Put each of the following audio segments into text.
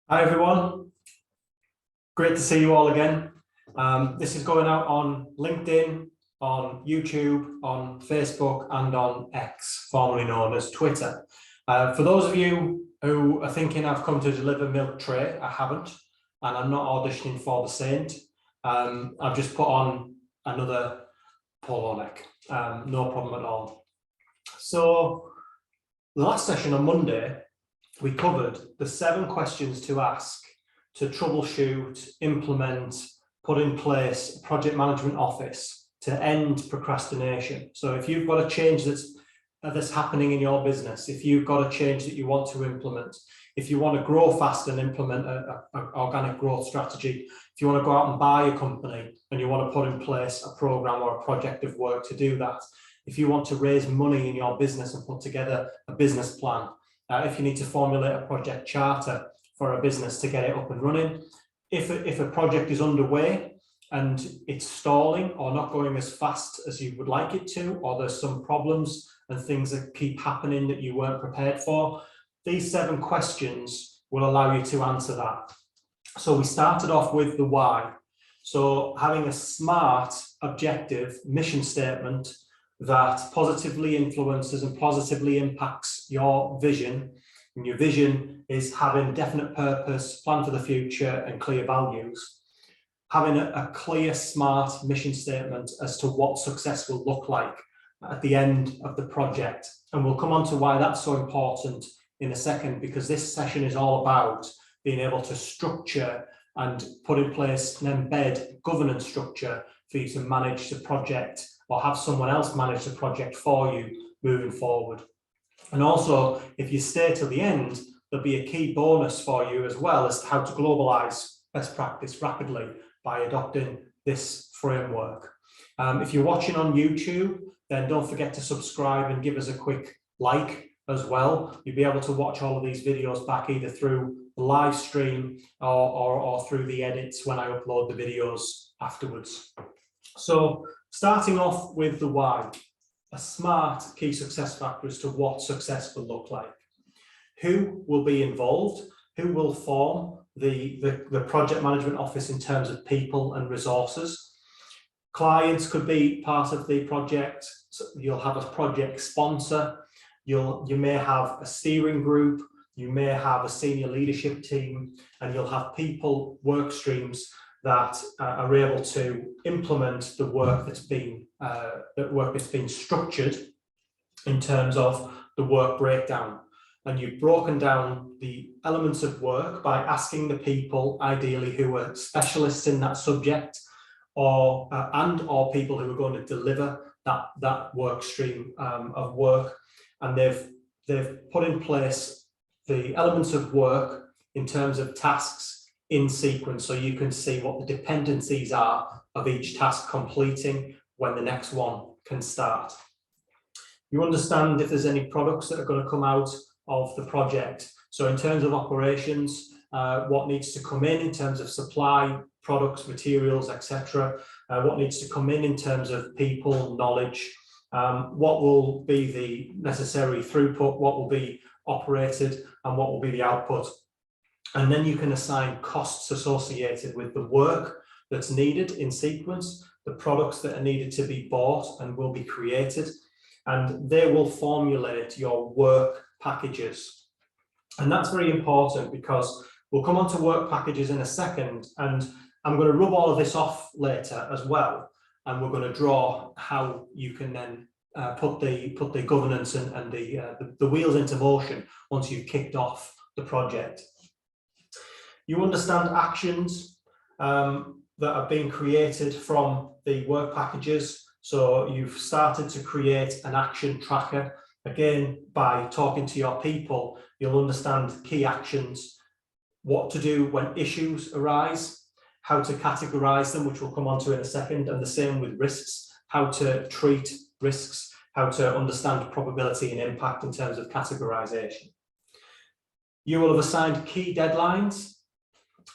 Hi everyone, great to see you all again. This is going out on LinkedIn, on YouTube, on Facebook and on X, formerly known as Twitter. For those of you who are thinking I've come to deliver milk tray, I haven't, and I'm not auditioning for the Saint. I've just put on another polo neck, no problem at all. So the last session on Monday, we covered the 7 questions to ask to troubleshoot, implement, put in place a project management office to end procrastination. So if you've got a change that's happening in your business, if you've got a change that you want to implement, if you want to grow fast and implement an organic growth strategy, if you want to go out and buy a company and you want to put in place a program or a project of work to do that, if you want to raise money in your business and put together a business plan, if you need to formulate a project charter for a business to get it up and running, if a project is underway and it's stalling or not going as fast as you would like it to, or there's some problems and things that keep happening that you weren't prepared for, these 7 questions will allow you to answer that. So we started off with the why. So having a smart, objective mission statement that positively influences and positively impacts your vision. And your vision is having definite purpose, plan for the future and clear values. Having a clear, smart mission statement as to what success will look like at the end of the project. And we'll come on to why that's so important in a second, because this session is all about being able to structure and put in place and embed governance structure for you to manage the project or have someone else manage the project for you moving forward. And also, if you stay till the end, there'll be a key bonus for you as well as to how to globalize best practice rapidly by adopting this framework. If you're watching on YouTube, then don't forget to subscribe and give us a quick like as well. You'll be able to watch all of these videos back either through the live stream or through the edits when I upload the videos afterwards. So starting off with the why, a smart key success factor as to what success will look like. Who will be involved? Who will form the project management office in terms of people and resources? Clients could be part of the project. So you'll have a project sponsor. You may have a steering group. You may have a senior leadership team, and you'll have people, work streams that are able to implement the work that's been structured in terms of the work breakdown. And you've broken down the elements of work by asking the people, ideally who are specialists in that subject, or people who are going to deliver that work stream of work. And they've put in place the elements of work in terms of tasks in sequence, so you can see what the dependencies are of each task completing when the next one can start. You understand if there's any products that are going to come out of the project. So in terms of operations, what needs to come in terms of supply, products, materials, etc. What needs to come in terms of people, knowledge, what will be the necessary throughput, what will be operated, and what will be the output. And then you can assign costs associated with the work that's needed in sequence, the products that are needed to be bought and will be created, and they will formulate your work packages. And that's very important because we'll come on to work packages in a second, and I'm going to rub all of this off later as well, and we're going to draw how you can then put the governance and the wheels into motion once you've kicked off the project. You understand actions that are being created from the work packages. So you've started to create an action tracker. Again, by talking to your people, you'll understand key actions, what to do when issues arise, how to categorize them, which we'll come on to in a second, and the same with risks, how to treat risks, how to understand probability and impact in terms of categorization. You will have assigned key deadlines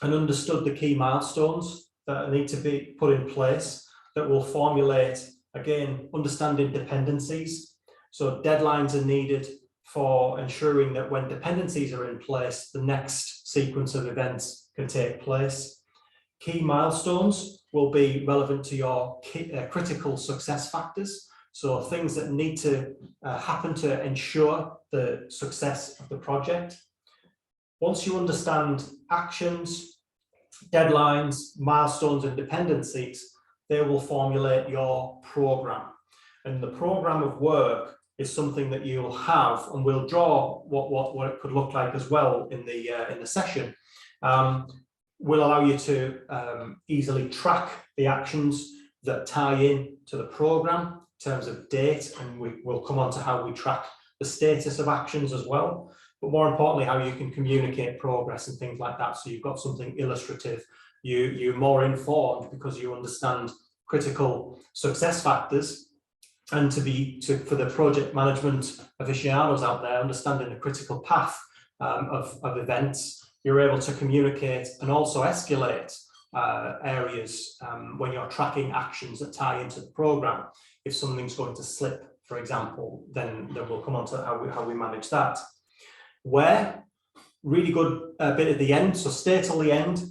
and understood the key milestones that need to be put in place that will formulate, again, understanding dependencies. So deadlines are needed for ensuring that when dependencies are in place, the next sequence of events can take place. Key milestones will be relevant to your critical success factors. So things that need to happen to ensure the success of the project. Once you understand actions, deadlines, milestones, and dependencies, they will formulate your program. And the program of work is something that you'll have, and we'll draw what it could look like as well in the session. Will allow you to easily track the actions that tie in to the program in terms of date, and we'll come on to how we track the status of actions as well, but more importantly, how you can communicate progress and things like that. So you've got something illustrative. You're more informed because you understand critical success factors, and for the project management aficionados out there, understanding the critical path of events, you're able to communicate and also escalate areas when you're tracking actions that tie into the program. If something's going to slip, for example, then we'll come on to how we manage that. Where, really good bit at the end, so stay till the end,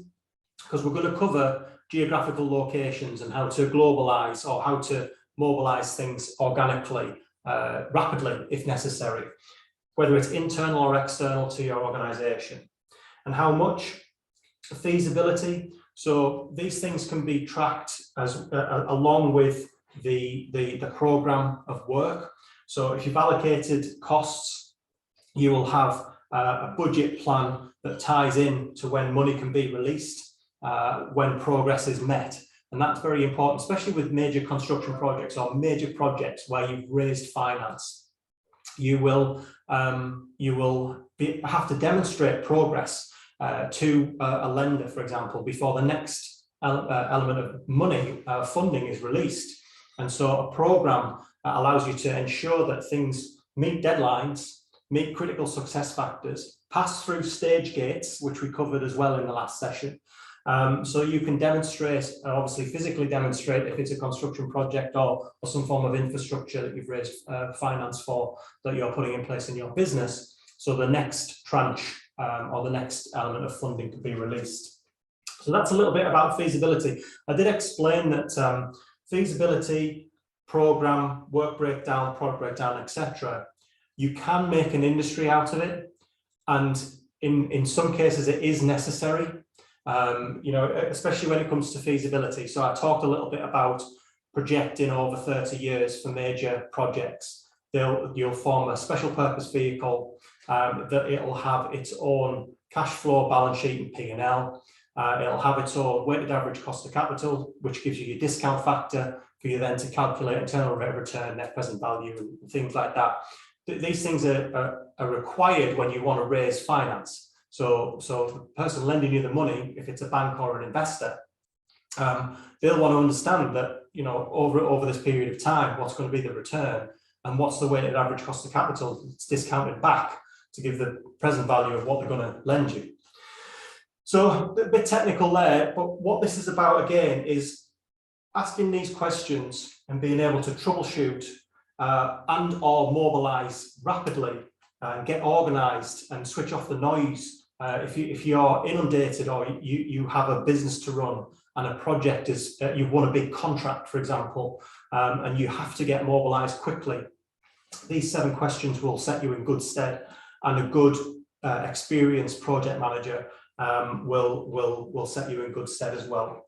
because we're going to cover geographical locations and how to globalize or how to mobilize things organically, rapidly if necessary, whether it's internal or external to your organization. And how much feasibility. So these things can be tracked as along with the program of work. So if you've allocated costs, you will have a budget plan that ties in to when money can be released, when progress is met. And that's very important, especially with major construction projects or major projects where you've raised finance. You will have to demonstrate progress to a lender, for example, before the next element of money funding is released. And so a program allows you to ensure that things meet deadlines, meet critical success factors, pass through stage gates, which we covered as well in the last session. So you can demonstrate, obviously physically demonstrate if it's a construction project or some form of infrastructure that you've raised finance for that you're putting in place in your business. So the next tranche or the next element of funding can be released. So that's a little bit about feasibility. I did explain that feasibility, program, work breakdown, product breakdown, etc. You can make an industry out of it, and in some cases it is necessary. Especially when it comes to feasibility. So I talked a little bit about projecting over 30 years for major projects. You'll form a special purpose vehicle that it'll have its own cash flow, balance sheet and P&L. It'll have its own weighted average cost of capital, which gives you your discount factor for you then to calculate internal rate of return, net present value and things like that. These things are required when you want to raise finance. So the person lending you the money, if it's a bank or an investor, they'll want to understand that, over this period of time, what's going to be the return and what's the weighted average cost of capital that's discounted back to give the present value of what they're going to lend you. So a bit technical there, but what this is about again is asking these questions and being able to troubleshoot and or mobilize rapidly and get organized and switch off the noise. If you're inundated or you have a business to run and a project is, you've won a big contract, for example, and you have to get mobilized quickly, these 7 questions will set you in good stead, and a good experienced project manager will set you in good stead as well.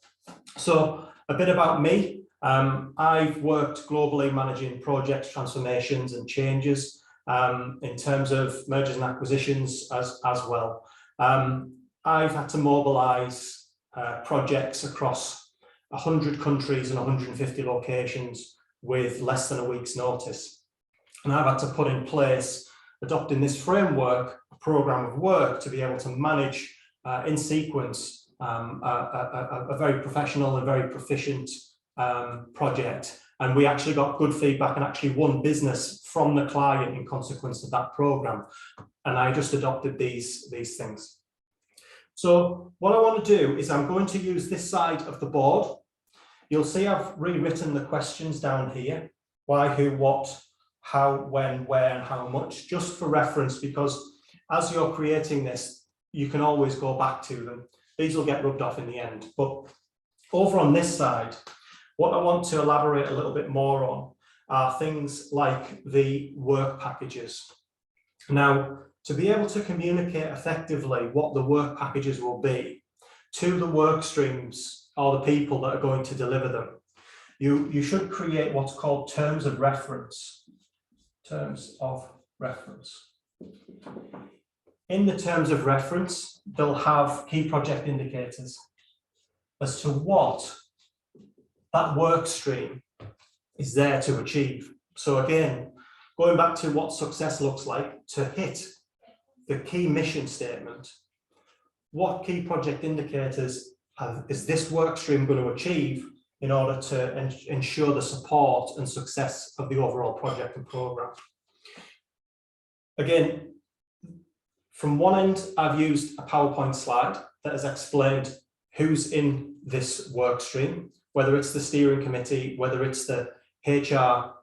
So a bit about me. I've worked globally managing projects, transformations and changes in terms of mergers and acquisitions as well. I've had to mobilize projects across 100 countries and 150 locations with less than a week's notice. And I've had to put in place, adopting this framework, a program of work to be able to manage in sequence a very professional and very proficient project. And we actually got good feedback and actually won business from the client in consequence of that program. And I just adopted these things. So what I want to do is I'm going to use this side of the board. You'll see I've rewritten the questions down here: why, who, what, how, when, where, and how much, just for reference, because as you're creating this, you can always go back to them. These will get rubbed off in the end. But over on this side, what I want to elaborate a little bit more on are things like the work packages. Now, to be able to communicate effectively what the work packages will be to the work streams or the people that are going to deliver them, you should create what's called terms of reference. Terms of reference. In the terms of reference, they'll have key project indicators as to what that work stream is there to achieve. So again, going back to what success looks like, to hit the key mission statement, what key project indicators is this work stream going to achieve in order to ensure the support and success of the overall project and program. Again, from one end, I've used a PowerPoint slide that has explained who's in this work stream, whether it's the steering committee, whether it's the HR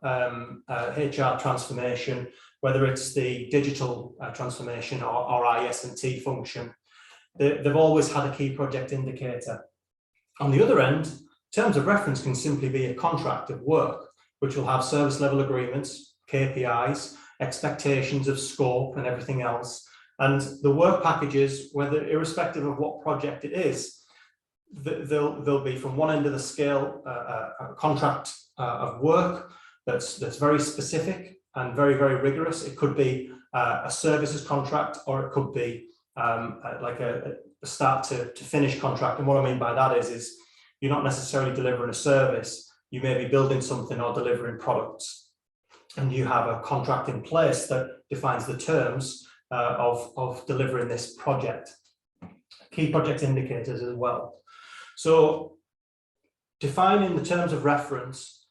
transformation, whether it's the digital transformation or IS&T function. They've always had a key project indicator. On the other end, terms of reference can simply be a contract of work, which will have service level agreements, KPIs, expectations of scope and everything else. And the work packages, whether irrespective of what project it is, they'll be from one end of the scale, a contract of work that's very specific and very, very rigorous. It could be a services contract, or it could be like a start to finish contract. And what I mean by that is you're not necessarily delivering a service. You may be building something or delivering products, and you have a contract in place that defines the terms of delivering this project. Key project indicators as well. So defining the terms of reference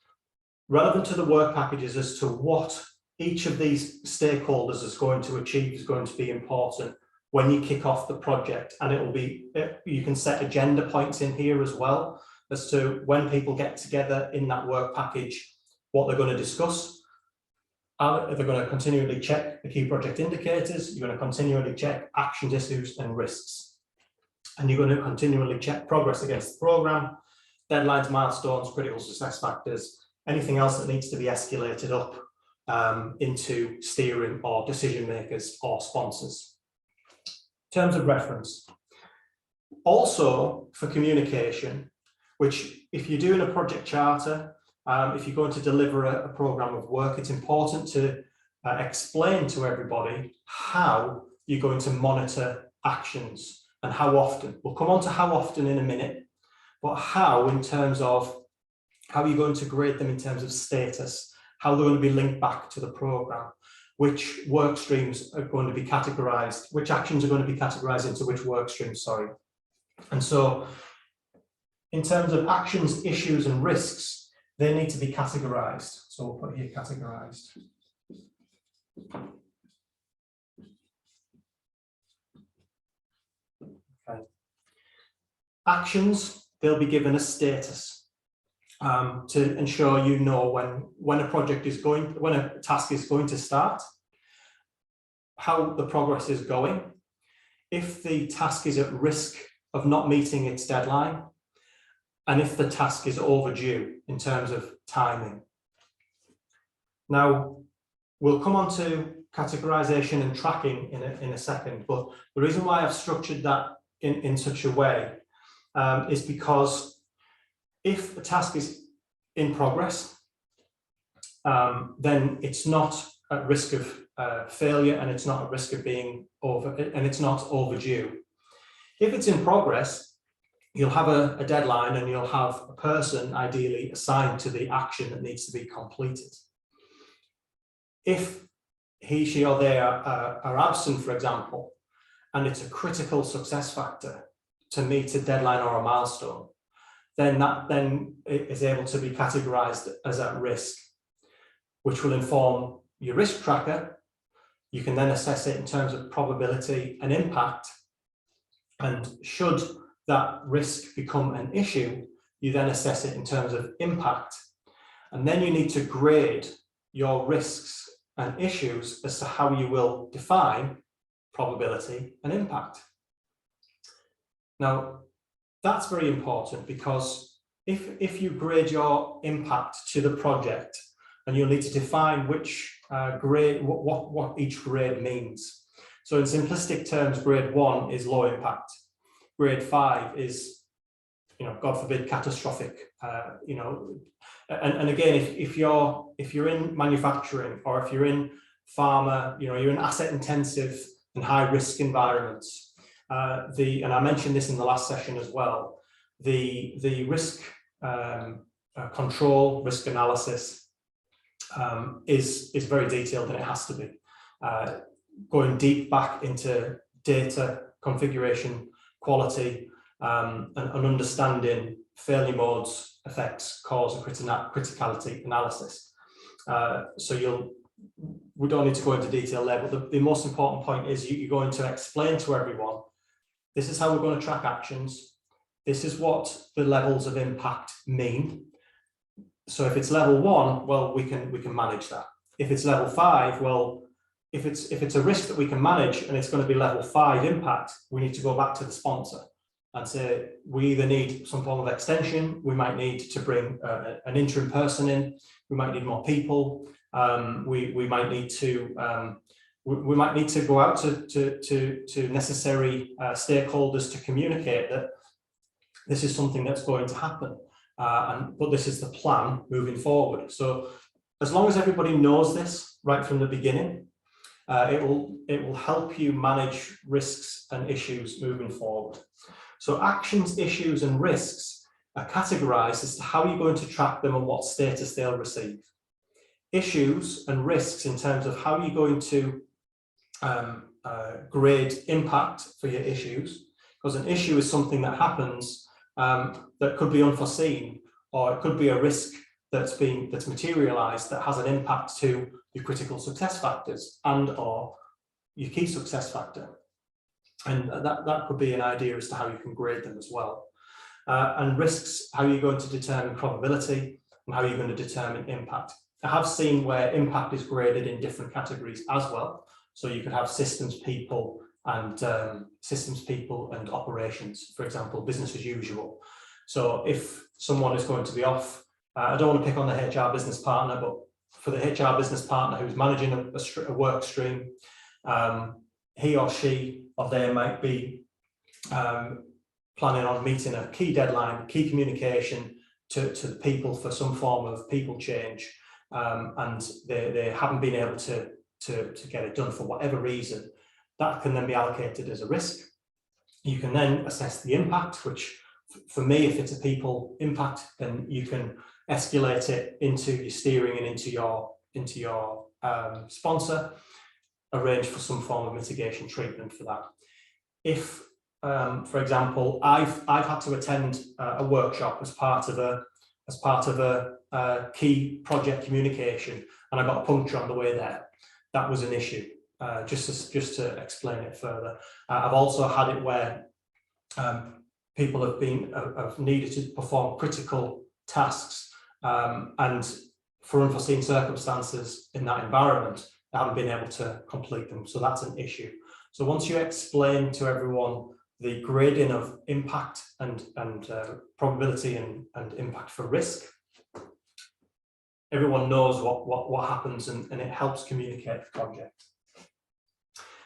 relevant to the work packages as to what each of these stakeholders is going to achieve is going to be important when you kick off the project. And it will be, you can set agenda points in here as well as to when people get together in that work package, what they're going to discuss. They're going to continually check the key project indicators. You're going to continually check actions, issues, and risks. And you're going to continually check progress against the program, deadlines, milestones, critical success factors, anything else that needs to be escalated up into steering or decision makers or sponsors. Terms of reference. Also for communication, which if you're doing a project charter, if you're going to deliver a program of work, it's important to explain to everybody how you're going to monitor actions and how often. We'll come on to how often in a minute, but how in terms of how you're going to grade them in terms of status, how they're going to be linked back to the program, which work streams are going to be categorized, which actions are going to be categorized into which work streams, sorry. And so in terms of actions, issues, and risks, they need to be categorized. So we'll put here categorized. Okay. Actions, they'll be given a status to ensure you know when a project is going, when a task is going to start, how the progress is going, if the task is at risk of not meeting its deadline, and if the task is overdue in terms of timing. Now, we'll come on to categorization and tracking in a second, but the reason why I've structured that in such a way is because if a task is in progress, then it's not at risk of failure, and it's not at risk of being and it's not overdue. If it's in progress, you'll have a deadline and you'll have a person ideally assigned to the action that needs to be completed. If he, she, or they are absent, for example, and it's a critical success factor to meet a deadline or a milestone, then that is able to be categorized as at risk, which will inform your risk tracker. You can then assess it in terms of probability and impact. And should that risk become an issue, you then assess it in terms of impact. And then you need to grade your risks and issues as to how you will define probability and impact. Now, that's very important, because if you grade your impact to the project, and you'll need to define which grade, what each grade means. So in simplistic terms, grade 1 is low impact. Grade 5 is, God forbid, catastrophic. And again, if you're in manufacturing, or if you're in pharma, you're in asset intensive and high risk environments. And I mentioned this in the last session as well. The risk control, risk analysis is very detailed, and it has to be. Going deep back into data, configuration, quality, and understanding failure modes, effects, cause, and criticality analysis. So we don't need to go into detail there, but the most important point is you're going to explain to everyone, this is how we're going to track actions. This is what the levels of impact mean. So if it's level 1, well, we can manage that. If it's level 5, well, if it's a risk that we can manage and it's going to be level 5 impact, we need to go back to the sponsor and say, we either need some form of extension, we might need to bring an interim person in, we might need more people, we might need to go out to necessary stakeholders to communicate that this is something that's going to happen. But this is the plan moving forward. So as long as everybody knows this right from the beginning, it will help you manage risks and issues moving forward. So actions, issues, and risks are categorized as to how you're going to track them and what status they'll receive. Issues and risks in terms of how you're going to grade impact for your issues, because an issue is something that happens that could be unforeseen, or it could be a risk that's materialized that has an impact to your critical success factors and or your key success factor. And that could be an idea as to how you can grade them as well. And risks, how you're going to determine probability and how you're going to determine impact. I have seen where impact is graded in different categories as well. So you could have systems people and operations, for example, business as usual. So if someone is going to be off, I don't want to pick on the HR business partner, but for the HR business partner who's managing a work stream, he or she or they might be planning on meeting a key deadline, key communication to the people for some form of people change, and they haven't been able to get it done for whatever reason. That can then be allocated as a risk. You can then assess the impact, which for me, if it's a people impact, then you can escalate it into your steering and into your sponsor, arrange for some form of mitigation treatment for that. If, for example, I've had to attend a workshop as part of a key project communication, and I got a puncture on the way there, that was an issue. Just to explain it further, I've also had it where people have needed to perform critical tasks, and for unforeseen circumstances in that environment, they haven't been able to complete them. So that's an issue. So once you explain to everyone the grading of impact and probability and impact for risk, everyone knows what happens, and it helps communicate the project.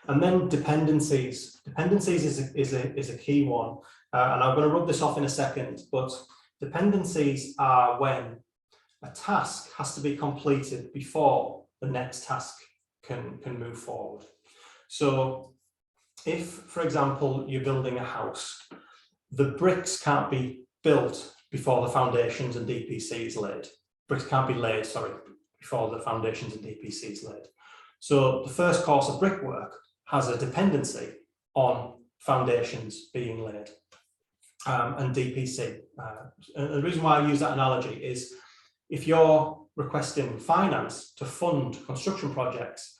And then dependencies. Dependencies is a key one, and I'm going to rub this off in a second, but dependencies are when a task has to be completed before the next task can move forward. So if, for example, you're building a house, the bricks can't be built before the foundations and DPC is laid. Bricks can't be laid, sorry, before the foundations and DPC is laid. So the first course of brickwork has a dependency on foundations being laid and DPC. And the reason why I use that analogy is if you're requesting finance to fund construction projects,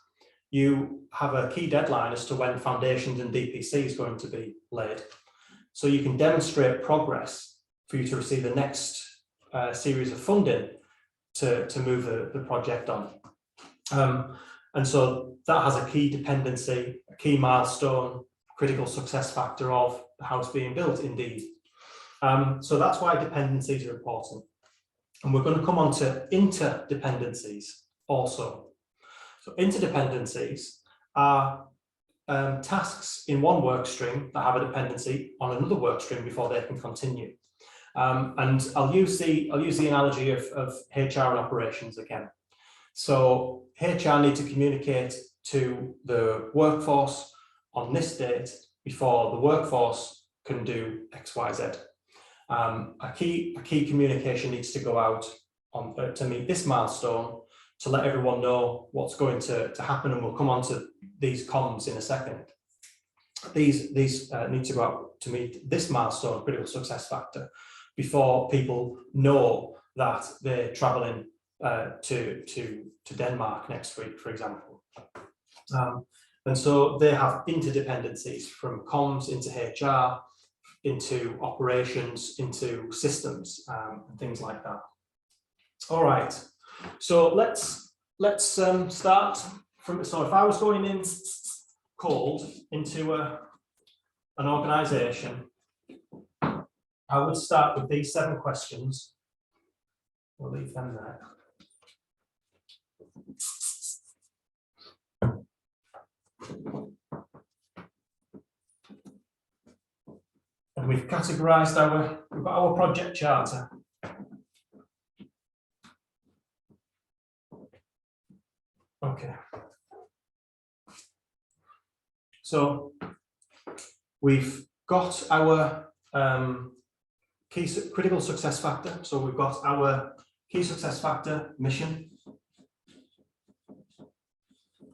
you have a key deadline as to when foundations and DPC is going to be laid. So you can demonstrate progress for you to receive the next series of funding to move the project on. And so that has a key dependency, a key milestone, critical success factor of the house being built indeed. So that's why dependencies are important. And we're going to come on to interdependencies also. So interdependencies are tasks in one work stream that have a dependency on another work stream before they can continue. And I'll use the analogy of HR and operations again. So HR need to communicate to the workforce on this date before the workforce can do X, Y, Z. A key communication needs to go out on to meet this milestone to let everyone know what's going to happen, and we'll come on to these comms in a second. These need to go out to meet this milestone, critical success factor, before people know that they're traveling to Denmark next week, for example. And so they have interdependencies from comms into HR, into operations, into systems, and things like that. All right, so let's start from. So if I was going in cold into an organisation, I would start with these 7 questions. We'll leave them there. And we've categorised we've got our project charter. Okay. So we've got our key critical success factor. So we've got our key success factor mission.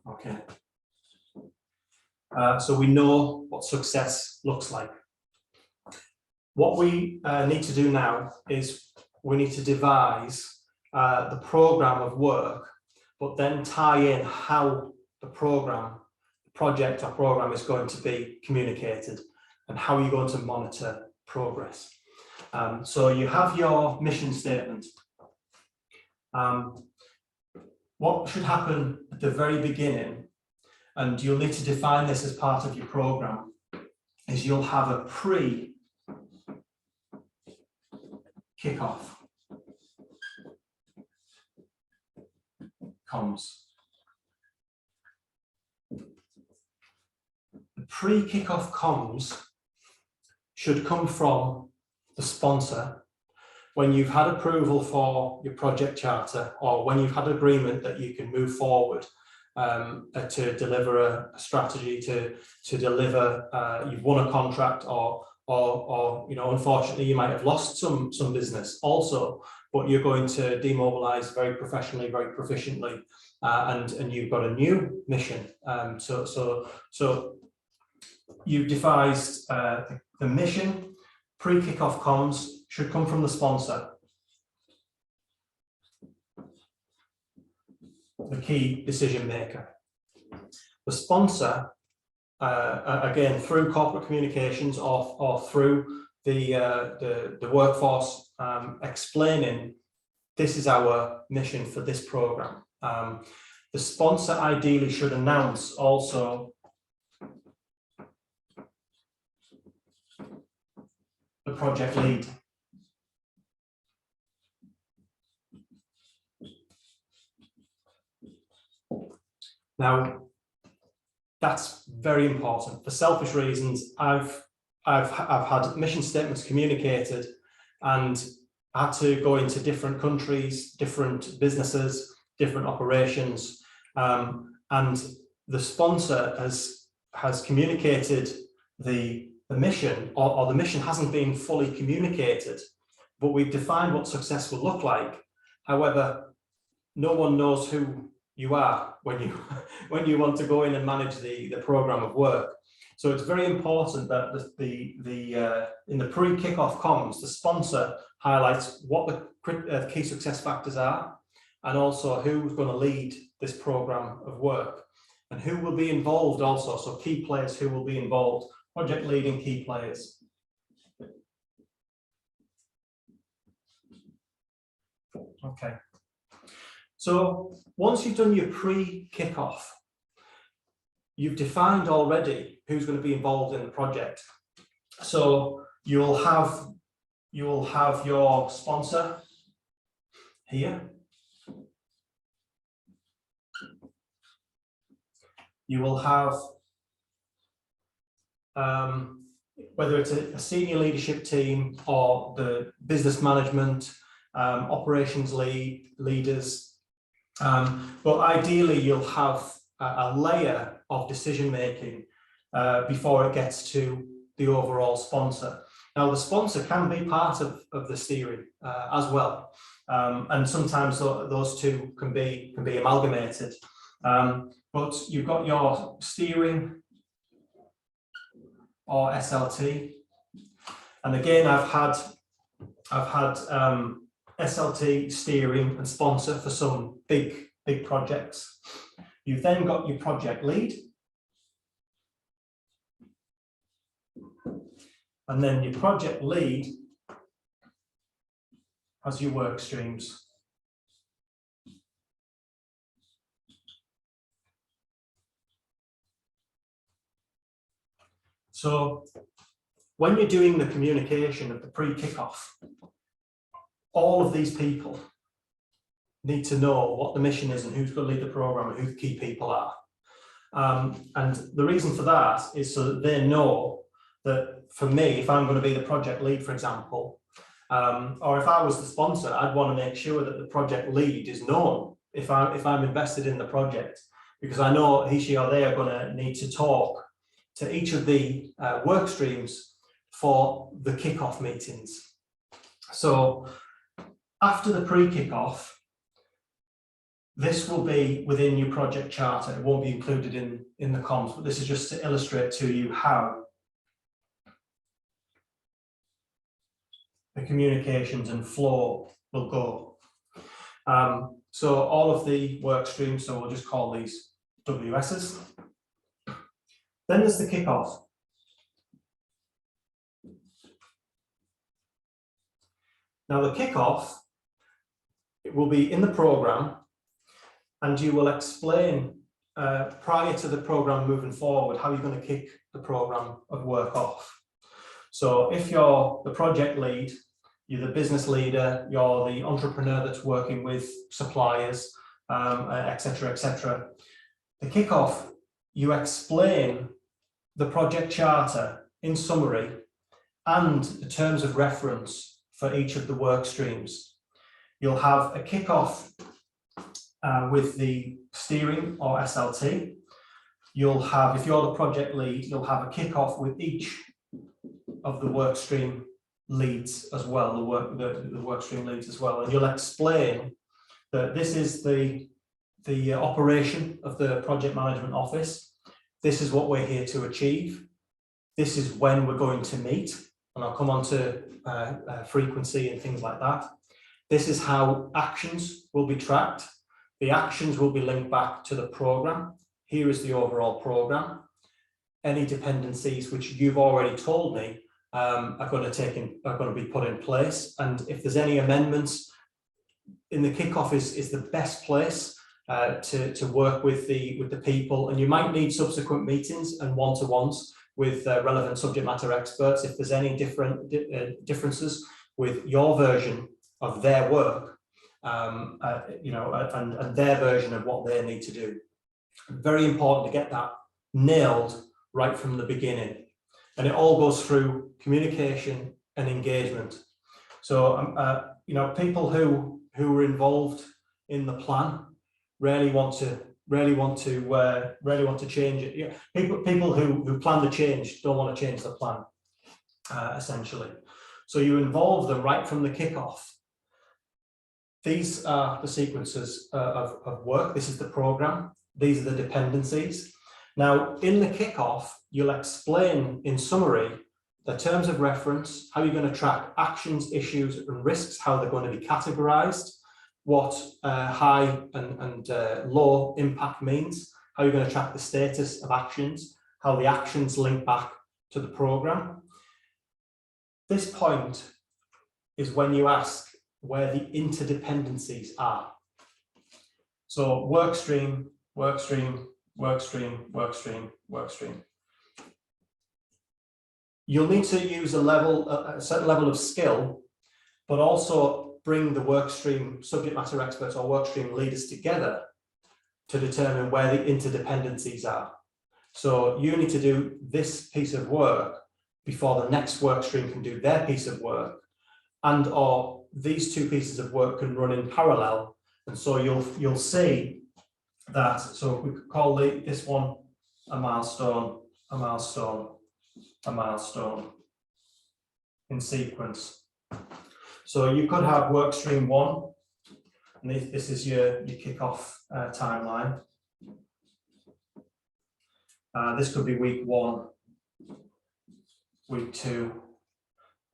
Okay. So we know what success looks like. What we need to do now is we need to devise the program of work, but then tie in how the project or program is going to be communicated and how you're going to monitor progress. So you have your mission statement. What should happen at the very beginning, and you'll need to define this as part of your program, is you'll have a pre-kickoff comms. The pre-kickoff comms should come from the sponsor when you've had approval for your project charter, or when you've had agreement that you can move forward to deliver a strategy, to deliver, you've won a contract, or you know, unfortunately you might have lost some business also, but you're going to demobilize very professionally, very proficiently, and you've got a new mission. So you've devised the mission. Pre-kickoff comms should come from the sponsor, the key decision maker. The sponsor, again, through corporate communications or through the workforce, explaining this is our mission for this program. The sponsor ideally should announce also the project lead. Now, that's very important. For selfish reasons, I've had mission statements communicated and had to go into different countries, different businesses, different operations, and the sponsor has communicated the mission, or the mission hasn't been fully communicated, but we've defined what success will look like. However, no one knows who you are when you want to go in and manage the program of work. So it's very important that in the pre-kickoff comms, the sponsor highlights what the key success factors are, and also who's going to lead this program of work and who will be involved also. So key players who will be involved, project leading key players. Okay. So once you've done your pre-kickoff, you've defined already who's going to be involved in the project. So you'll have your sponsor here. You will have whether it's a senior leadership team or the business management, operations leaders, but ideally you'll have a layer of decision making before it gets to the overall sponsor. Now, the sponsor can be part of the steering as well, and sometimes those two can be amalgamated. But you've got your steering or SLT, and again, I've had SLT, steering, and sponsor for some big projects. You've then got your project lead, and then your project lead has your work streams. So when you're doing the communication of the pre-kickoff, all of these people need to know what the mission is and who's going to lead the program and who the key people are. And the reason for that is so that they know that, for me, if I'm going to be the project lead, for example, or if I was the sponsor, I'd want to make sure that the project lead is known if I'm invested in the project, because I know he, she, or they are going to need to talk to each of the work streams for the kickoff meetings. So after the pre-kickoff, this will be within your project charter. It won't be included in the comms, but this is just to illustrate to you how the communications and flow will go. So all of the work streams, so we'll just call these WSs. Then there's the kickoff. Now the kickoff, it will be in the program, and you will explain prior to the program moving forward how you're going to kick the program of work off. So if you're the project lead, you're the business leader, you're the entrepreneur that's working with suppliers, etc., etc. The kickoff, you explain the project charter in summary and the terms of reference for each of the work streams. You'll have a kickoff with the steering or SLT. You'll have, if you're the project lead, you'll have a kickoff with each of the work stream leads as well, the work stream leads as well, and you'll explain that this is the operation of the project management office. This is what we're here to achieve. This is when we're going to meet, and I'll come on to frequency and things like that. This is how actions will be tracked. The actions will be linked back to the program. Here is the overall program. Any dependencies which you've already told me are going to be put in place. And if there's any amendments, in the kickoff is the best place to work with the people. And you might need subsequent meetings and one-to-ones with relevant subject matter experts if there's any differences with your version of their work, you know, and their version of what they need to do. Very important to get that nailed right from the beginning. And it all goes through communication and engagement. So, you know, people who are involved in the plan rarely want to change it. Yeah, people who plan the change don't want to change the plan, essentially. So you involve them right from the kickoff. These are the sequences of work. This is the program. These are the dependencies. Now, in the kickoff, you'll explain in summary the terms of reference, how you're going to track actions, issues, and risks, how they're going to be categorized, what high and low impact means, how you're going to track the status of actions, how the actions link back to the program. This point is when you ask where the interdependencies are. So work stream, work stream, work stream, work stream, work stream. You'll need to use a certain level of skill, but also bring the work stream subject matter experts or work stream leaders together to determine where the interdependencies are. So you need to do this piece of work before the next work stream can do their piece of work, and or these two pieces of work can run in parallel. And so you'll see that, so we could call this one a milestone, a milestone, a milestone in sequence. So you could have work stream 1, and this is your kickoff timeline. This could be week 1, week 2.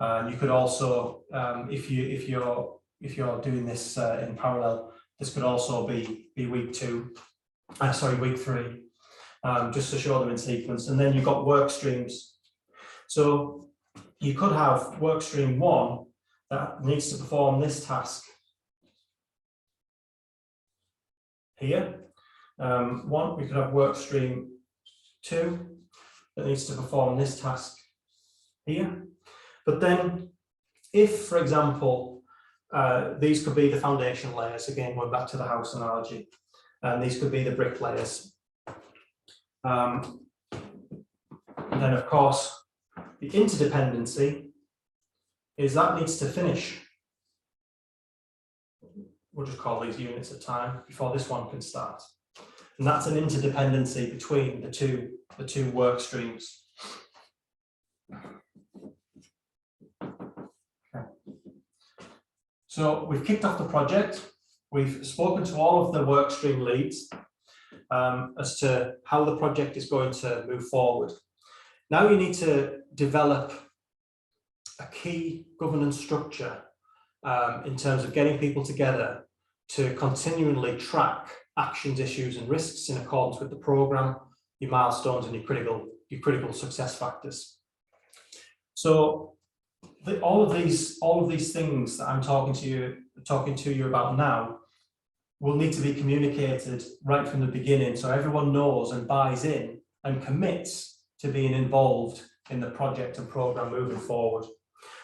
You could also, if you're doing this in parallel, this could also be week 2. Sorry, week 3. Just to show them in sequence. And then you've got work streams. So you could have work stream 1 that needs to perform this task here. We could have work stream 2 that needs to perform this task here. But then if, for example, these could be the foundation layers, again, going back to the house analogy, and these could be the brick layers. And then, of course, the interdependency is that needs to finish. We'll just call these units of time before this one can start. And that's an interdependency between the two work streams. Okay. So we've kicked off the project. We've spoken to all of the work stream leads as to how the project is going to move forward. Now you need to develop a key governance structure in terms of getting people together to continually track actions, issues, and risks in accordance with the program, your milestones, and your critical success factors. So all of these things that I'm talking to you about now will need to be communicated right from the beginning, so everyone knows and buys in and commits to being involved in the project and program moving forward.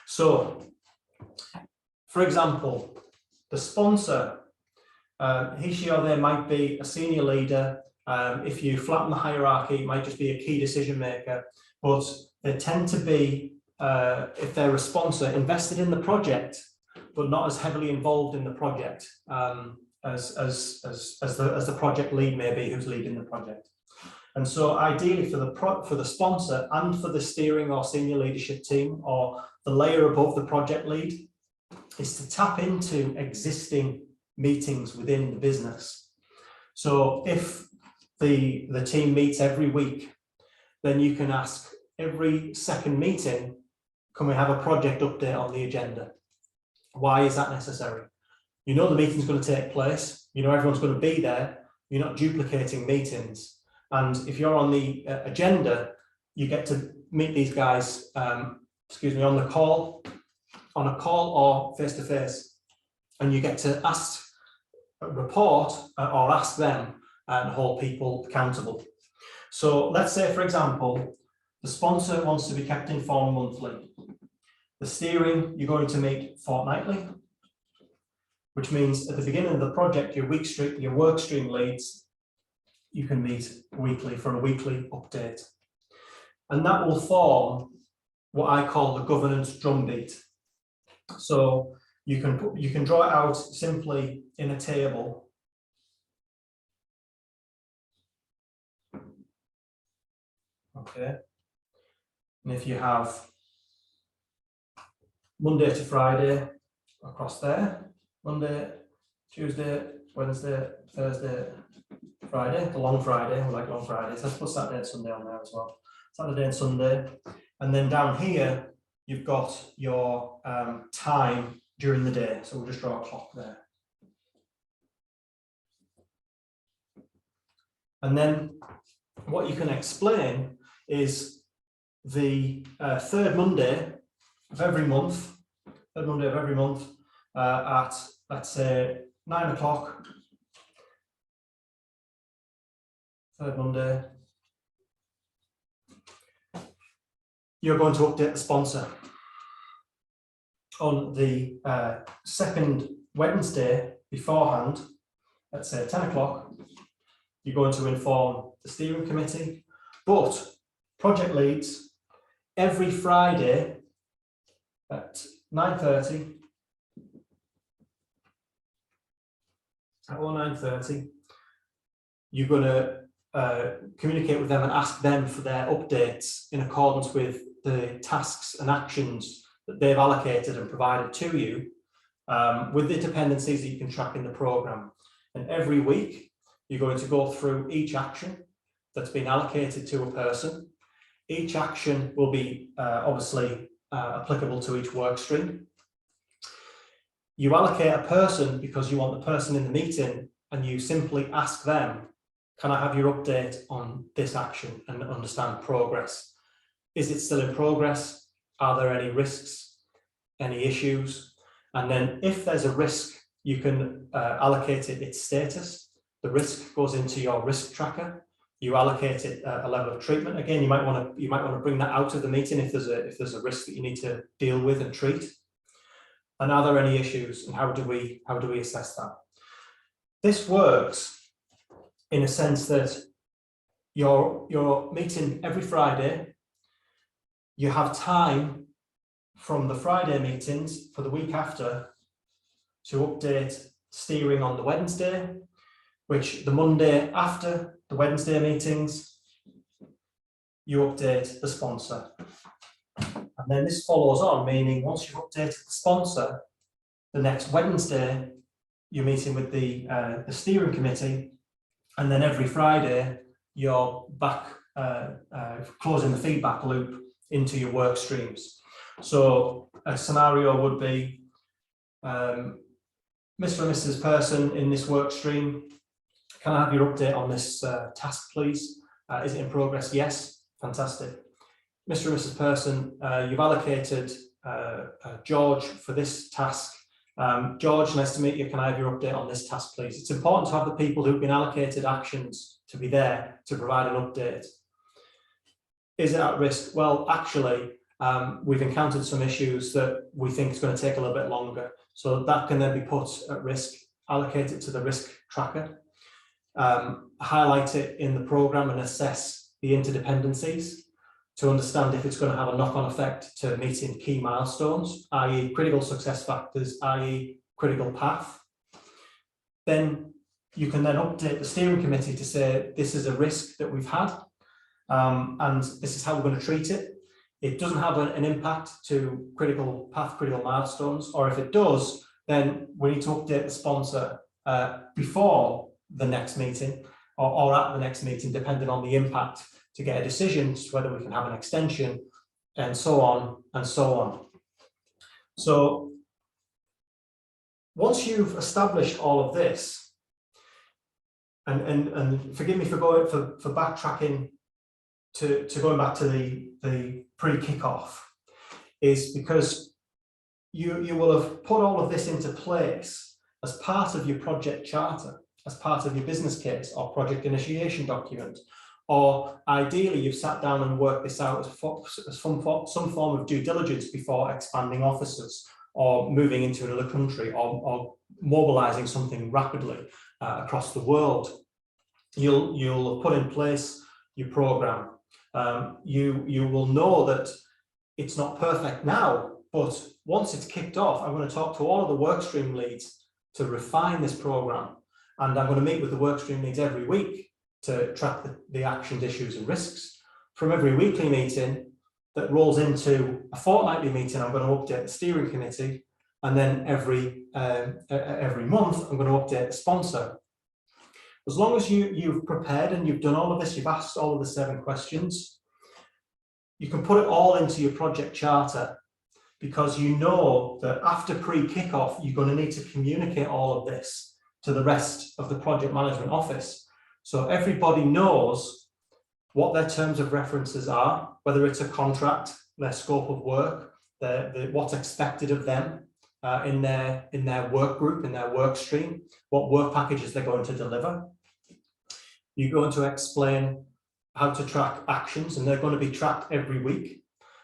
So, for example, the sponsor, he, she, or they might be a senior leader. If you flatten the hierarchy, it might just be a key decision maker, but they tend to be, if they're a sponsor, invested in the project, but not as heavily involved in the project as the project lead may be, who's leading the project. And so ideally for the sponsor and for the steering or senior leadership team or the layer above the project lead is to tap into existing meetings within the business. So if the team meets every week, then you can ask every second meeting, can we have a project update on the agenda? Why is that necessary? You know the meeting's going to take place, you know everyone's going to be there, you're not duplicating meetings. And if you're on the agenda, you get to meet these guys, on a call or face-to-face, and you get to report or ask them and hold people accountable. So let's say, for example, the sponsor wants to be kept informed monthly. The steering, you're going to meet fortnightly, which means at the beginning of the project, your work stream leads, you can meet weekly for a weekly update. And that will form what I call the governance drumbeat. So you can draw it out simply in a table. Okay. And if you have Monday to Friday across there, Monday, Tuesday, Wednesday, Thursday, Friday, the long Friday, we like long Fridays. Let's put Saturday and Sunday on there as well. Saturday and Sunday. And then down here, you've got your time during the day. So we'll just draw a clock there. And then what you can explain is the third Monday of every month, at, let's say, 9 o'clock, third Monday, you're going to update the sponsor. On the second Wednesday beforehand, let's say 10 o'clock, you're going to inform the steering committee, but project leads every Friday at 9:30, at 9:30, you're going to communicate with them and ask them for their updates in accordance with the tasks and actions that they've allocated and provided to you, with the dependencies that you can track in the program. And every week, you're going to go through each action that's been allocated to a person. Each action will be obviously applicable to each work stream. You allocate a person because you want the person in the meeting, and you simply ask them, can I have your update on this action and understand progress? Is it still in progress? Are there any risks, any issues? And then if there's a risk, you can allocate it its status. The risk goes into your risk tracker. You allocate it a level of treatment. Again, you might want to bring that out of the meeting if there's a risk that you need to deal with and treat. And are there any issues, and how do we assess that? This works in a sense that you're meeting every Friday. You have time from the Friday meetings for the week after to update steering on the Wednesday, which the Monday after the Wednesday meetings, you update the sponsor. And then this follows on, meaning once you've updated the sponsor, the next Wednesday, you're meeting with the steering committee, and then every Friday, you're back closing the feedback loop into your work streams. So a scenario would be, Mr. and Mrs. person in this work stream, can I have your update on this task, please? Is it in progress? Yes, fantastic. Mr. and Mrs. person, you've allocated George for this task. George, nice to meet you. Can I have your update on this task, please? It's important to have the people who've been allocated actions to be there to provide an update. Is it at risk? Well, actually, we've encountered some issues that we think is going to take a little bit longer. So that can then be put at risk, allocate it to the risk tracker, highlight it in the program and assess the interdependencies to understand if it's going to have a knock-on effect to meeting key milestones, i.e. critical success factors, i.e. critical path. Then you can then update the steering committee to say, this is a risk that we've had, and this is how we're going to treat it. It doesn't have an impact to critical path, critical milestones, or if it does, then we need to update the sponsor before the next meeting or at the next meeting, depending on the impact, to get a decision as to whether we can have an extension, and so on and so on. So once you've established all of this, and forgive me for going for backtracking to going back to the pre-kickoff, is because you will have put all of this into place as part of your project charter, as part of your business case or project initiation document, or ideally you've sat down and worked this out as some form of due diligence before expanding offices or moving into another country or mobilizing something rapidly across the world. You'll have put in place your program. You will know that it's not perfect now, but once it's kicked off, I'm going to talk to all of the workstream leads to refine this program, and I'm going to meet with the workstream leads every week to track the actions, issues and risks. From every weekly meeting that rolls into a fortnightly meeting, I'm going to update the steering committee, and then every month I'm going to update the sponsor. As long as you've prepared and you've done all of this, you've asked all of the 7 questions, you can put it all into your project charter, because you know that after pre-kickoff, you're going to need to communicate all of this to the rest of the project management office. So everybody knows what their terms of references are, whether it's a contract, their scope of work, what's expected of them in their work group, in their work stream, what work packages they're going to deliver. You're going to explain how to track actions, and they're going to be tracked every week,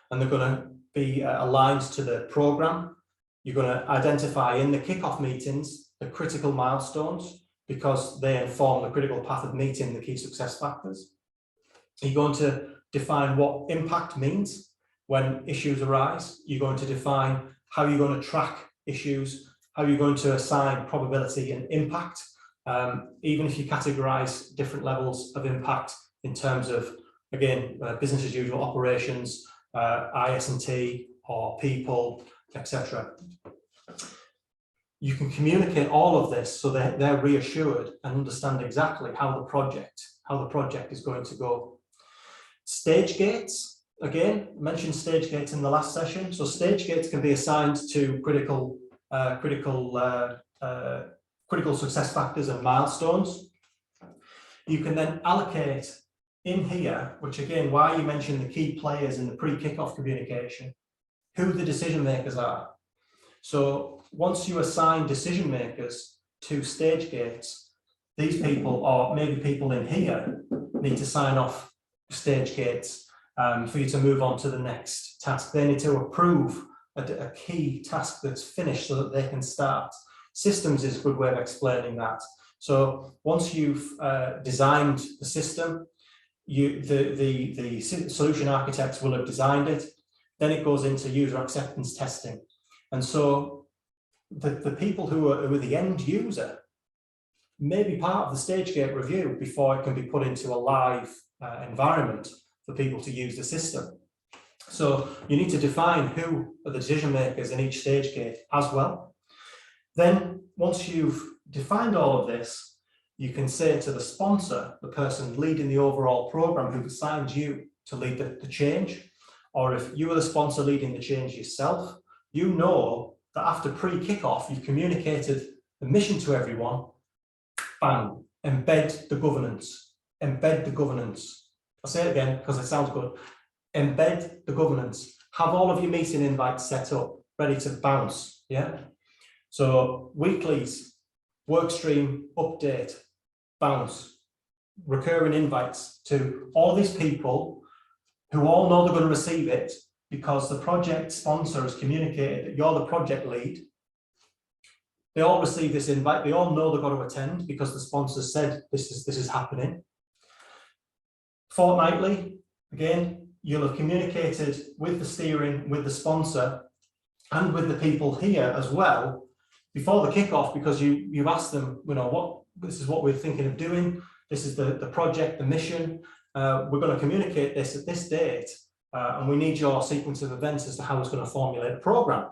and they're going to be aligned to the program. You're going to identify in the kickoff meetings the critical milestones, because they inform the critical path of meeting the key success factors. You're going to define what impact means when issues arise. You're going to define how you're going to track issues, how you're going to assign probability and impact, even if you categorize different levels of impact in terms of, again, business as usual operations, IS&T or people, etc. You can communicate all of this so that they're reassured and understand exactly how the project is going to go. Stage gates, again, I mentioned stage gates in the last session. So stage gates can be assigned to critical success factors and milestones. You can then allocate in here, which again, why you mentioned the key players in the pre-kickoff communication, who the decision makers are. So once you assign decision makers to stage gates, these people, or maybe people in here, need to sign off stage gates for you to move on to the next task. They need to approve a key task that's finished so that they can start. Systems is a good way of explaining that. So once you've designed the system, the solution architects will have designed it, then it goes into user acceptance testing. And so the people who are the end user may be part of the stage gate review before it can be put into a live environment for people to use the system. So you need to define who are the decision makers in each stage gate as well. Then once you've defined all of this, you can say to the sponsor, the person leading the overall program who assigned you to lead the change, or if you are the sponsor leading the change yourself, you know that after pre-kickoff, you've communicated the mission to everyone. Bang, embed the governance, embed the governance. I'll say it again because it sounds good. Embed the governance. Have all of your meeting invites set up, ready to bounce, yeah? So weeklies, workstream, update, bounce, recurring invites to all these people who all know they're going to receive it because the project sponsor has communicated that you're the project lead. They all receive this invite. They all know they've got to attend because the sponsor said this is happening. Fortnightly, again, you'll have communicated with the steering, with the sponsor, and with the people here as well before the kickoff, because you've asked them, you know, this is what we're thinking of doing. This is the project, the mission. We're going to communicate this at this date, and we need your sequence of events as to how it's going to formulate a program.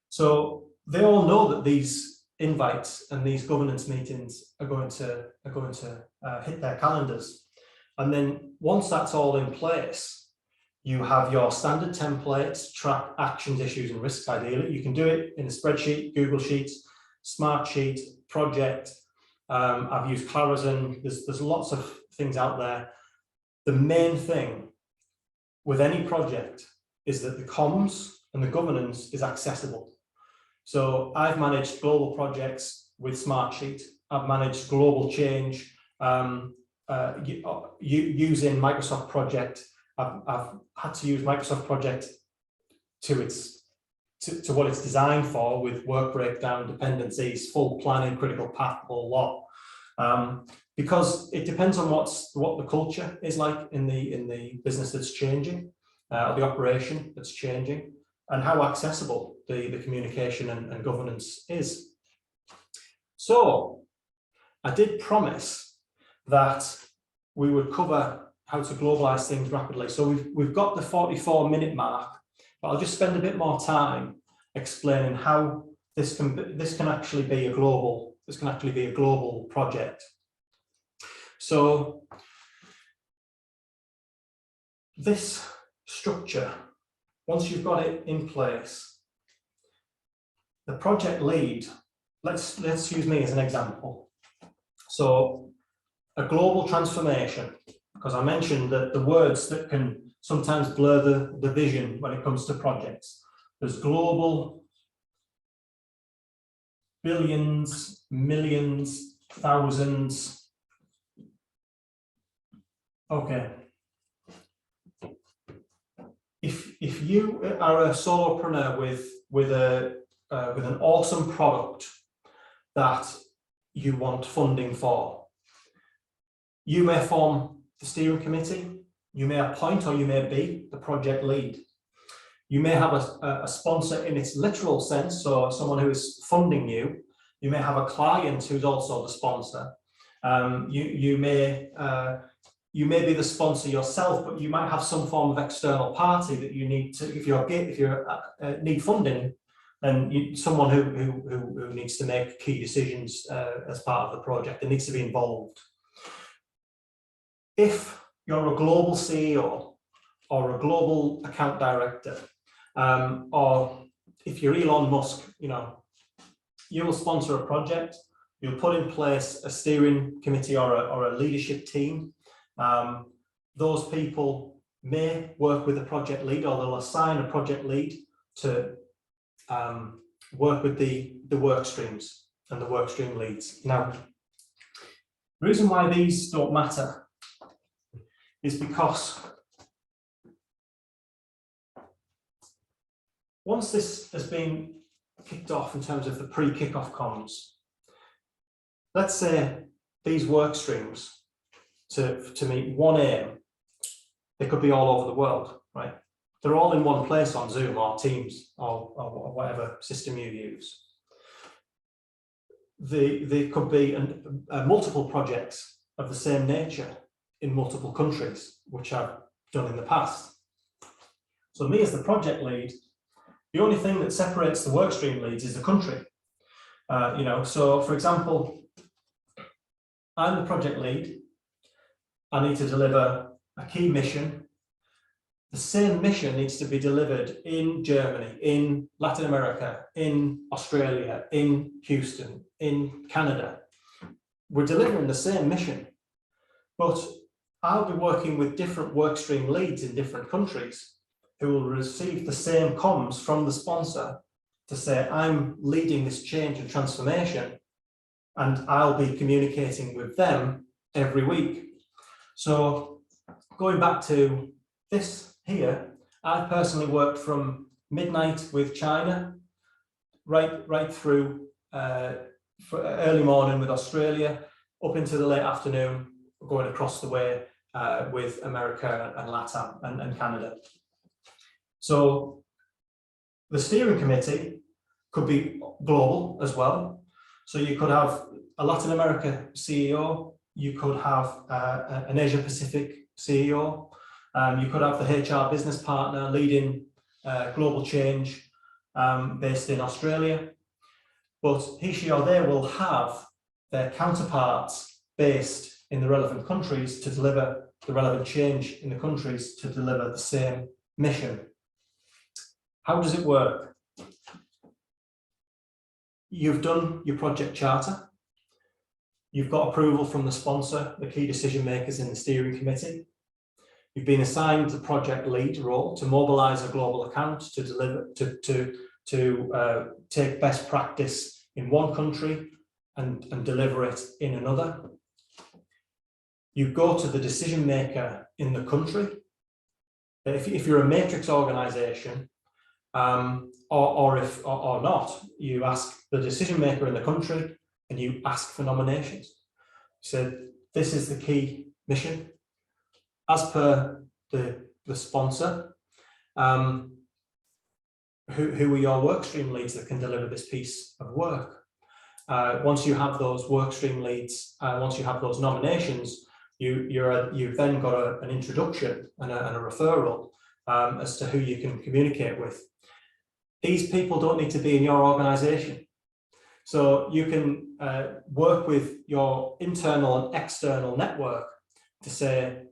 So they all know that these invites and these governance meetings are going to hit their calendars. And then once that's all in place, you have your standard templates, track actions, issues, and risks. Ideally, you can do it in a spreadsheet, Google Sheets, Smartsheet, Project. I've used Clarizen. There's lots of things out there. The main thing with any project is that the comms and the governance is accessible. So I've managed global projects with Smartsheet. I've managed global change using Microsoft Project. I've had to use Microsoft Project to what it's designed for, with work breakdown, dependencies, full planning, critical path, the whole lot. Because it depends on what the culture is like in the business that's changing, or the operation that's changing, and how accessible the communication and governance is. So I did promise that we would cover how to globalize things rapidly. So we've got the 44-minute mark, but I'll just spend a bit more time explaining how this can actually be a global project. So this structure, once you've got it in place, the project lead, let's use me as an example. So a global transformation, because I mentioned that the words that can sometimes blur the vision when it comes to projects. There's global, billions, millions, thousands, Okay. If you are a solopreneur with an awesome product that you want funding for, you may form the steering committee. You may appoint or you may be the project lead. You may have a sponsor in its literal sense, so someone who is funding you. You may have a client who's also the sponsor. You may be the sponsor yourself, but you might have some form of external party that you need to, if you need funding, then someone who needs to make key decisions as part of the project and needs to be involved. If you're a global CEO or a global account director, or if you're Elon Musk, you will sponsor a project. You'll put in place a steering committee or a leadership team. Those people may work with a project lead, or they'll assign a project lead to work with the work streams and the work stream leads. Now, the reason why these don't matter is because once this has been kicked off in terms of the pre-kickoff comms, let's say these work streams to meet one aim, they could be all over the world, right? They're all in one place on Zoom or Teams or whatever system you use. They could be multiple projects of the same nature in multiple countries, which I've done in the past. So me as the project lead, the only thing that separates the workstream leads is the country. So for example, I'm the project lead. I need to deliver a key mission. The same mission needs to be delivered in Germany, in Latin America, in Australia, in Houston, in Canada. We're delivering the same mission, but I'll be working with different workstream leads in different countries who will receive the same comms from the sponsor to say, I'm leading this change and transformation, and I'll be communicating with them every week. So going back to this here, I've personally worked from midnight with China, right through for early morning with Australia, up into the late afternoon, going across the way with America and LATAM and Canada. So the steering committee could be global as well. So you could have a Latin America CEO, you could have an Asia Pacific CEO, you could have the HR business partner leading global change based in Australia. But he, she, or they will have their counterparts based in the relevant countries to deliver the relevant change in the countries to deliver the same mission. How does it work? You've done your project charter. You've got approval from the sponsor, the key decision makers in the steering committee. You've been assigned the project lead role to mobilize a global account to deliver, to take best practice in one country and deliver it in another. You go to the decision maker in the country. If you're a matrix organization, or not, you ask the decision maker in the country and you ask for nominations. So this is the key mission. As per the sponsor, who are your workstream leads that can deliver this piece of work? Once you have those workstream leads, once you have those nominations, you've then got an introduction and a referral as to who you can communicate with. These people don't need to be in your organization. So you can work with your internal and external network to say,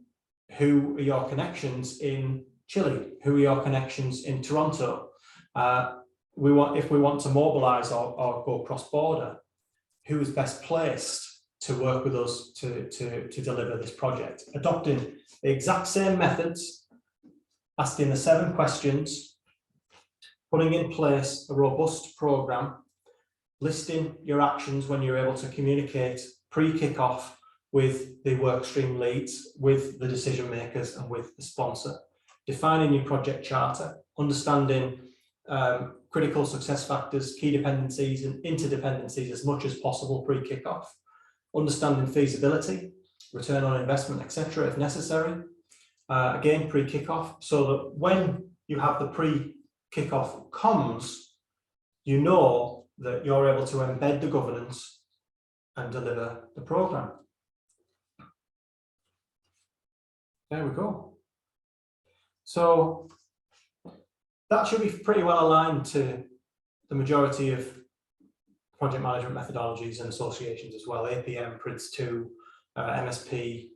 who are your connections in Chile? Who are your connections in Toronto? If we want to mobilize or go cross-border, who is best placed to work with us to deliver this project? Adopting the exact same methods, asking the 7 questions, putting in place a robust program, listing your actions when you're able to communicate pre-kickoff with the workstream leads, with the decision makers, and with the sponsor. Defining your project charter, understanding critical success factors, key dependencies and interdependencies as much as possible pre-kickoff, understanding feasibility, return on investment, etc. if necessary, again pre-kickoff, so that when you have the pre-kickoff comms, you know that you're able to embed the governance and deliver the program. There we go. So that should be pretty well aligned to the majority of project management methodologies and associations as well. APM, PRINCE2, MSP,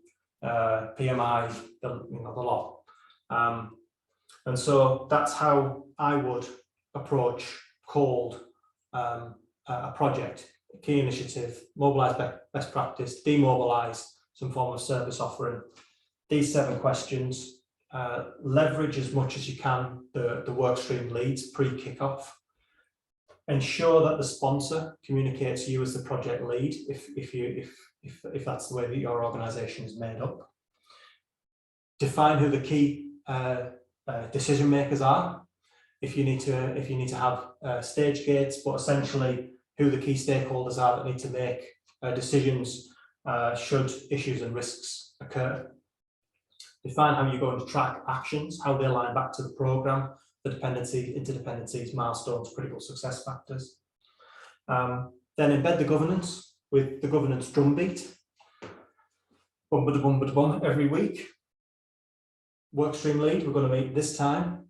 PMI, the lot. And so that's how I would approach called a project: key initiative, mobilize best practice, demobilize some form of service offering. These 7 questions. Leverage as much as you can the workstream leads pre-kickoff. Ensure that the sponsor communicates you as the project lead if that's the way that your organization is made up. Define who the key decision makers are. If you need to have stage gates, but essentially who the key stakeholders are that need to make decisions should issues and risks occur. Define how you're going to track actions, how they line back to the program, the dependencies, interdependencies, milestones, critical success factors. Then embed the governance with the governance drumbeat. Bum, every week. Workstream lead, we're going to meet this time.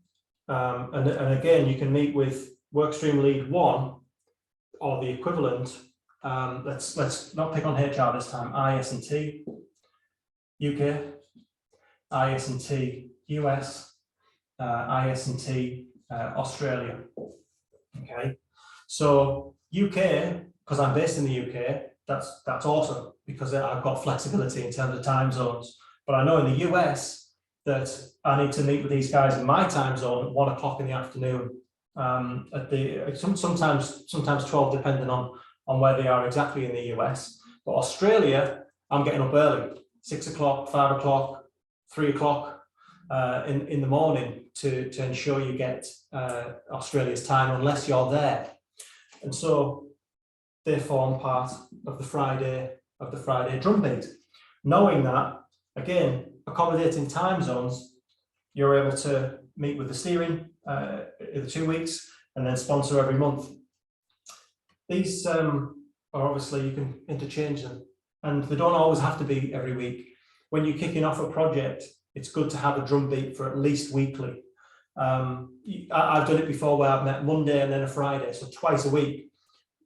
And again, you can meet with workstream lead 1 or the equivalent. Let's not pick on HR this time. IS&T, UK. IS&T US, IS&T Australia. Okay, so UK, because I'm based in the UK, that's awesome because I've got flexibility in terms of time zones. But I know in the US that I need to meet with these guys in my time zone at 1 o'clock in the afternoon. At the sometimes 12, depending on where they are exactly in the US. But Australia, I'm getting up early, 6 o'clock, 5 o'clock. 3 o'clock in the morning to ensure you get Australia's time unless you're there. And so they form part of the Friday drumbeat. Knowing that, again, accommodating time zones, you're able to meet with the steering every 2 weeks and then sponsor every month. These are obviously, you can interchange them, and they don't always have to be every week. When you're kicking off a project, it's good to have a drumbeat for at least weekly. I've done it before where I've met Monday and then a Friday, so twice a week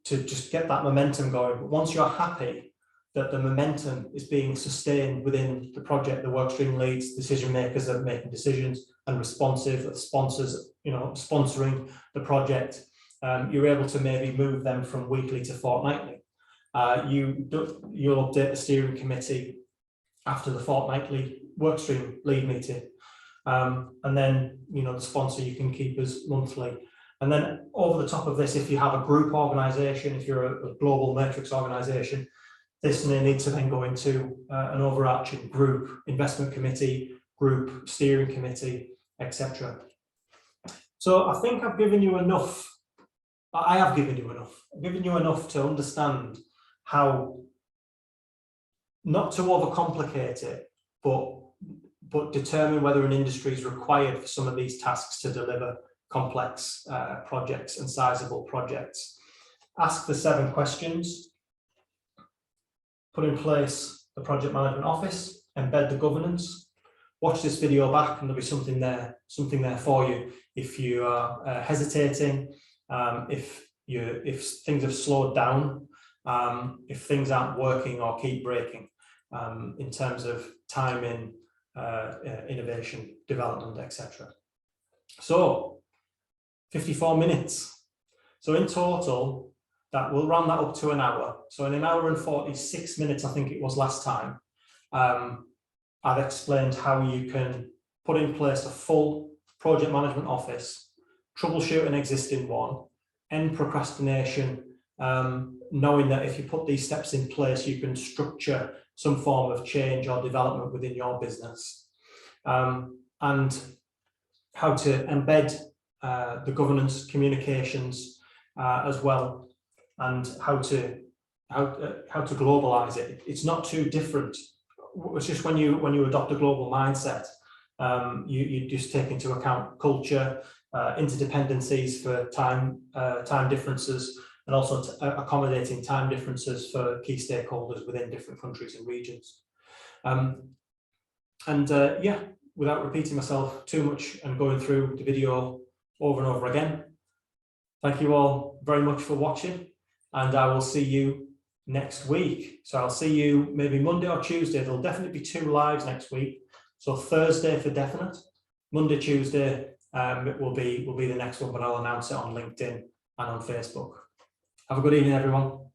to just get that momentum going. But once you're happy that the momentum is being sustained within the project, the workstream leads, decision makers are making decisions and responsive, the sponsors, sponsoring the project, you're able to maybe move them from weekly to fortnightly. You'll update the steering committee after the fortnightly workstream lead meeting, and then the sponsor you can keep as monthly. And then over the top of this, if you have a group organization, if you're a global matrix organization, this may need to then go into an overarching group investment committee, group steering committee, etc. So I think I've given you enough. I have given you enough. I've given you enough to understand how not to overcomplicate it, but determine whether an industry is required for some of these tasks to deliver complex projects and sizable projects. Ask the 7 questions, put in place the project management office, embed the governance, watch this video back and there'll be something there for you if you are hesitating, if things have slowed down, if things aren't working or keep breaking in terms of timing, innovation, development, etc. So 54 minutes. So in total, that will round that up to an hour. So in an hour and 46 minutes, I think it was last time, I've explained how you can put in place a full project management office, troubleshoot an existing one, end procrastination, knowing that if you put these steps in place, you can structure some form of change or development within your business, and how to embed the governance communications as well, and how to globalize it. It's not too different. It's just when you adopt a global mindset, you just take into account culture, interdependencies for time differences, and also accommodating time differences for key stakeholders within different countries and regions. Yeah, without repeating myself too much and going through the video over and over again, thank you all very much for watching, and I will see you next week. So I'll see you maybe Monday or Tuesday. There'll definitely be 2 lives next week. So Thursday for definite, Monday, Tuesday will be the next one, but I'll announce it on LinkedIn and on Facebook. Have a good evening, everyone.